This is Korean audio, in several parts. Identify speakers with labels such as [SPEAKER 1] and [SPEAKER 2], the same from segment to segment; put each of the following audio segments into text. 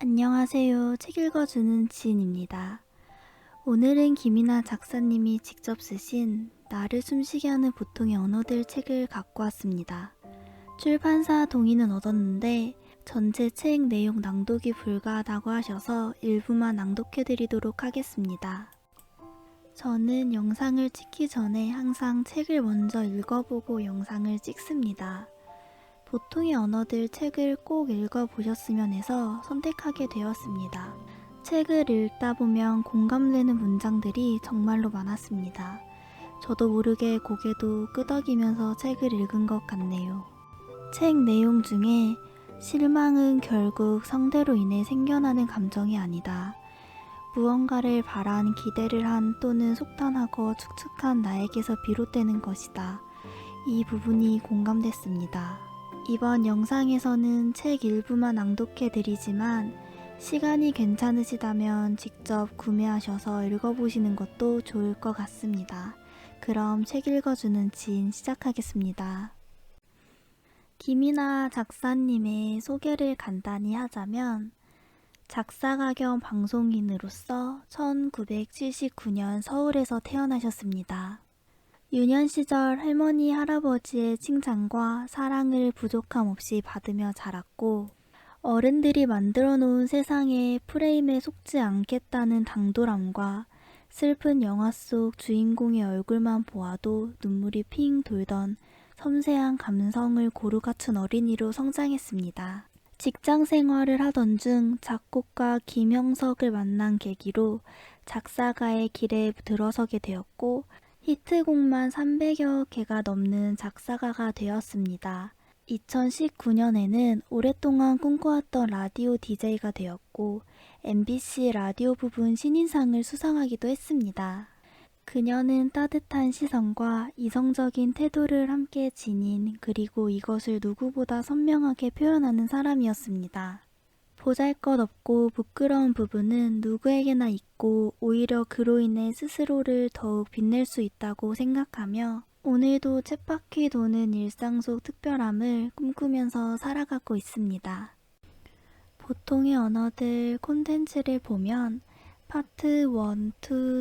[SPEAKER 1] 안녕하세요. 책 읽어주는 지인입니다. 오늘은 김이나 작사님이 직접 쓰신 나를 숨쉬게 하는 보통의 언어들 책을 갖고 왔습니다. 출판사 동의는 얻었는데 전체 책 내용 낭독이 불가하다고 하셔서 일부만 낭독해드리도록 하겠습니다. 저는 영상을 찍기 전에 항상 책을 먼저 읽어보고 영상을 찍습니다. 보통의 언어들 책을 꼭 읽어보셨으면 해서 선택하게 되었습니다. 책을 읽다 보면 공감되는 문장들이 정말로 많았습니다. 저도 모르게 고개도 끄덕이면서 책을 읽은 것 같네요. 책 내용 중에 실망은 결국 상대로 인해 생겨나는 감정이 아니다. 무언가를 바란 기대를 한 또는 속단하고 축축한 나에게서 비롯되는 것이다. 이 부분이 공감됐습니다. 이번 영상에서는 책 일부만 낭독해드리지만 시간이 괜찮으시다면 직접 구매하셔서 읽어보시는 것도 좋을 것 같습니다. 그럼 책 읽어주는 지인 시작하겠습니다. 김이나 작사님의 소개를 간단히 하자면 작사가 겸 방송인으로서 1979년 서울에서 태어나셨습니다. 유년 시절 할머니, 할아버지의 칭찬과 사랑을 부족함 없이 받으며 자랐고 어른들이 만들어 놓은 세상의 프레임에 속지 않겠다는 당돌함과 슬픈 영화 속 주인공의 얼굴만 보아도 눈물이 핑 돌던 섬세한 감성을 고루 갖춘 어린이로 성장했습니다. 직장 생활을 하던 중 작곡가 김형석을 만난 계기로 작사가의 길에 들어서게 되었고 히트곡만 300여 개가 넘는 작사가가 되었습니다. 2019년에는 오랫동안 꿈꿔왔던 라디오 DJ가 되었고 MBC 라디오 부분 신인상을 수상하기도 했습니다. 그녀는 따뜻한 시선과 이성적인 태도를 함께 지닌 그리고 이것을 누구보다 선명하게 표현하는 사람이었습니다. 보잘것없고 부끄러운 부분은 누구에게나 있고 오히려 그로 인해 스스로를 더욱 빛낼 수 있다고 생각하며 오늘도 쳇바퀴 도는 일상 속 특별함을 꿈꾸면서 살아가고 있습니다. 보통의 언어들 콘텐츠를 보면 파트 1, 2,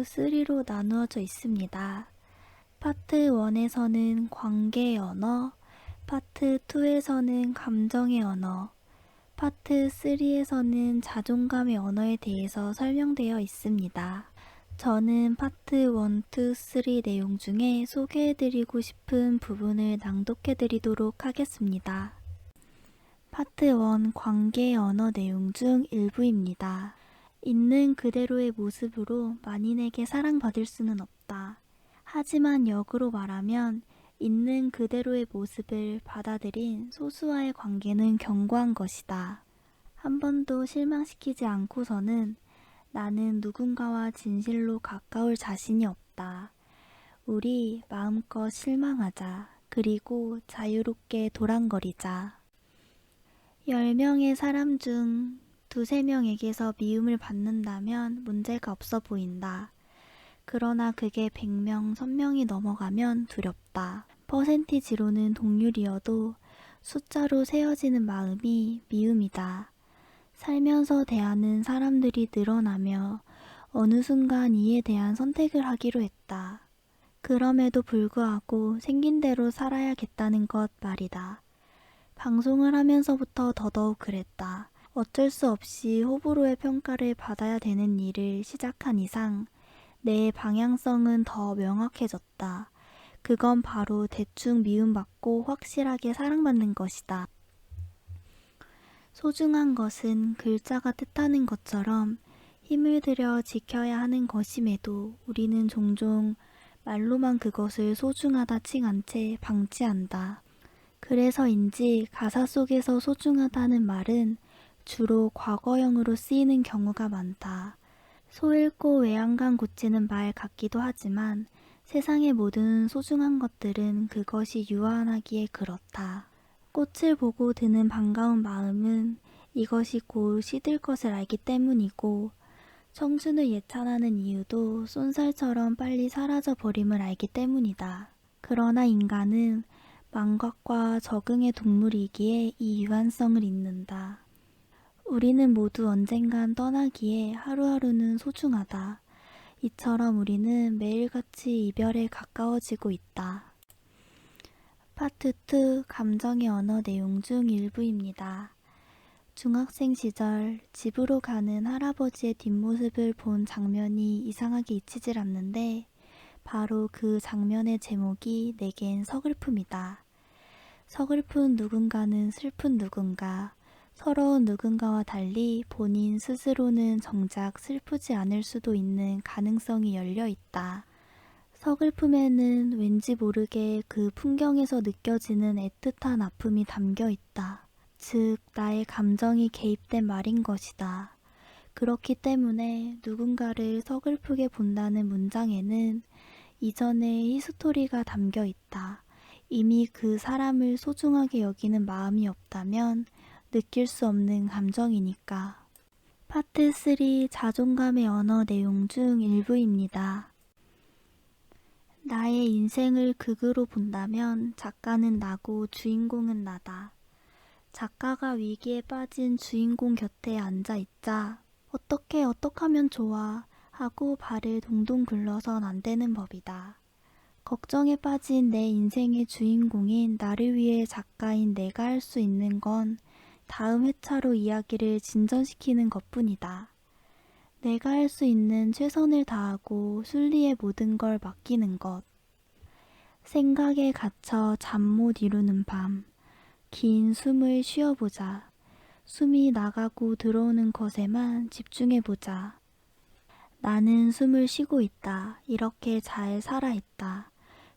[SPEAKER 1] 3로 나누어져 있습니다. 파트 1에서는 관계의 언어, 파트 2에서는 감정의 언어, 파트 3에서는 자존감의 언어에 대해서 설명되어 있습니다. 저는 파트 1, 2, 3 내용 중에 소개해드리고 싶은 부분을 낭독해드리도록 하겠습니다. 파트 1 관계의 언어 내용 중 일부입니다. 있는 그대로의 모습으로 만인에게 사랑받을 수는 없다. 하지만 역으로 말하면 있는 그대로의 모습을 받아들인 소수와의 관계는 견고한 것이다. 한 번도 실망시키지 않고서는 나는 누군가와 진실로 가까울 자신이 없다. 우리 마음껏 실망하자. 그리고 자유롭게 도란거리자. 10명의 사람 중 2~3명에게서 미움을 받는다면 문제가 없어 보인다. 그러나 그게 100명, 1000명이 넘어가면 두렵다. 퍼센티지로는 동률이어도 숫자로 세어지는 마음이 미움이다. 살면서 대하는 사람들이 늘어나며 어느 순간 이에 대한 선택을 하기로 했다. 그럼에도 불구하고 생긴 대로 살아야겠다는 것 말이다. 방송을 하면서부터 더더욱 그랬다. 어쩔 수 없이 호불호의 평가를 받아야 되는 일을 시작한 이상 내 방향성은 더 명확해졌다. 그건 바로 대충 미움받고 확실하게 사랑받는 것이다. 소중한 것은 글자가 뜻하는 것처럼 힘을 들여 지켜야 하는 것임에도 우리는 종종 말로만 그것을 소중하다 칭한 채 방치한다. 그래서인지 가사 속에서 소중하다는 말은 주로 과거형으로 쓰이는 경우가 많다. 소 잃고 외양간 고치는 말 같기도 하지만 세상의 모든 소중한 것들은 그것이 유한하기에 그렇다. 꽃을 보고 드는 반가운 마음은 이것이 곧 시들 것을 알기 때문이고 청춘을 예찬하는 이유도 쏜살처럼 빨리 사라져 버림을 알기 때문이다. 그러나 인간은 망각과 적응의 동물이기에 이 유한성을 잊는다. 우리는 모두 언젠간 떠나기에 하루하루는 소중하다. 이처럼 우리는 매일같이 이별에 가까워지고 있다. 파트 2 감정의 언어 내용 중 일부입니다. 중학생 시절 집으로 가는 할아버지의 뒷모습을 본 장면이 이상하게 잊히질 않는데 바로 그 장면의 제목이 내겐 서글픔이다. 서글픈 누군가는 슬픈 누군가, 서러운 누군가와 달리 본인 스스로는 정작 슬프지 않을 수도 있는 가능성이 열려 있다. 서글픔에는 왠지 모르게 그 풍경에서 느껴지는 애틋한 아픔이 담겨 있다. 즉, 나의 감정이 개입된 말인 것이다. 그렇기 때문에 누군가를 서글프게 본다는 문장에는 이전의 히스토리가 담겨 있다. 이미 그 사람을 소중하게 여기는 마음이 없다면 느낄 수 없는 감정이니까. 파트 3 자존감의 언어 내용 중 일부입니다. 나의 인생을 극으로 본다면 작가는 나고 주인공은 나다. 작가가 위기에 빠진 주인공 곁에 앉아있자 어떻게 하면 좋아 하고 발을 동동 굴러선 안 되는 법이다. 걱정에 빠진 내 인생의 주인공인 나를 위해 작가인 내가 할 수 있는 건 다음 회차로 이야기를 진전시키는 것뿐이다. 내가 할 수 있는 최선을 다하고 순리의 모든 걸 맡기는 것. 생각에 갇혀 잠 못 이루는 밤. 긴 숨을 쉬어보자. 숨이 나가고 들어오는 것에만 집중해보자. 나는 숨을 쉬고 있다. 이렇게 잘 살아있다.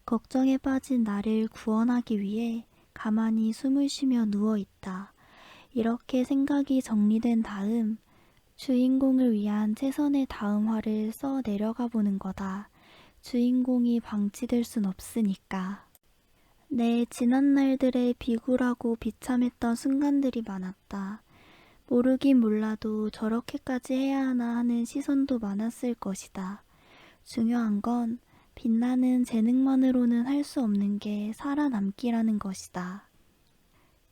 [SPEAKER 1] 걱정에 빠진 나를 구원하기 위해 가만히 숨을 쉬며 누워있다. 이렇게 생각이 정리된 다음 주인공을 위한 최선의 다음화를 써 내려가 보는 거다. 주인공이 방치될 순 없으니까. 내 지난 날들의 비굴하고 비참했던 순간들이 많았다. 모르긴 몰라도 저렇게까지 해야 하나 하는 시선도 많았을 것이다. 중요한 건 빛나는 재능만으로는 할 수 없는 게 살아남기라는 것이다.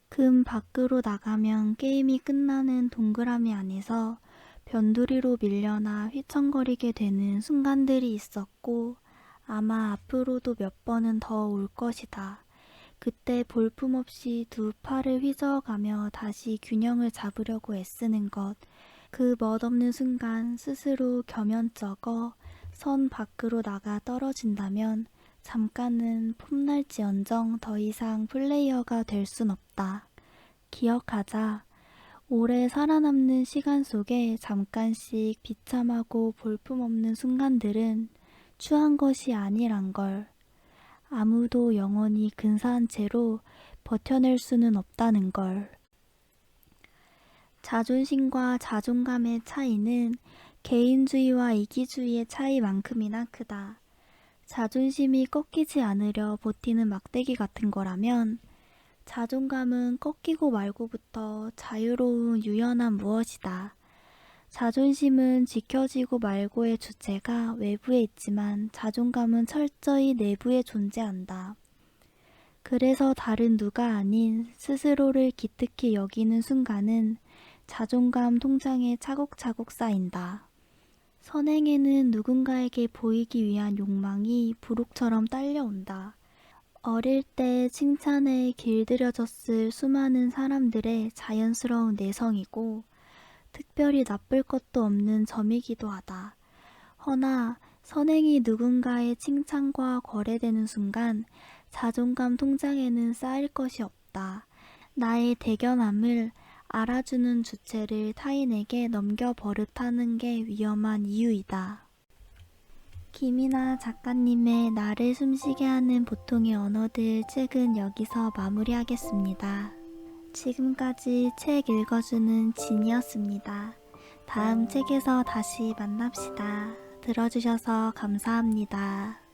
[SPEAKER 1] 금 밖으로 나가면 게임이 끝나는 동그라미 안에서 변두리로 밀려나 휘청거리게 되는 순간들이 있었고 아마 앞으로도 몇 번은 더 올 것이다. 그때 볼품없이 두 팔을 휘저어가며 다시 균형을 잡으려고 애쓰는 것. 그 멋없는 순간 스스로 겸연쩍어 선 밖으로 나가 떨어진다면 잠깐은 폼날지언정 더 이상 플레이어가 될 순 없다. 기억하자. 오래 살아남는 시간 속에 잠깐씩 비참하고 볼품없는 순간들은 추한 것이 아니란 걸. 아무도 영원히 근사한 채로 버텨낼 수는 없다는 걸. 자존심과 자존감의 차이는 개인주의와 이기주의의 차이만큼이나 크다. 자존심이 꺾이지 않으려 버티는 막대기 같은 거라면 자존감은 꺾이고 말고부터 자유로운 유연한 무엇이다. 자존심은 지켜지고 말고의 주체가 외부에 있지만 자존감은 철저히 내부에 존재한다. 그래서 다른 누가 아닌 스스로를 기특히 여기는 순간은 자존감 통장에 차곡차곡 쌓인다. 선행에는 누군가에게 보이기 위한 욕망이 부록처럼 딸려온다. 어릴 때 칭찬에 길들여졌을 수많은 사람들의 자연스러운 내성이고 특별히 나쁠 것도 없는 점이기도 하다. 허나 선행이 누군가의 칭찬과 거래되는 순간 자존감 통장에는 쌓일 것이 없다. 나의 대견함을 알아주는 주체를 타인에게 넘겨버릇하는 게 위험한 이유이다. 김이나 작가님의 나를 숨쉬게 하는 보통의 언어들 책은 여기서 마무리하겠습니다. 지금까지 책 읽어주는 진이었습니다. 다음 책에서 다시 만납시다. 들어주셔서 감사합니다.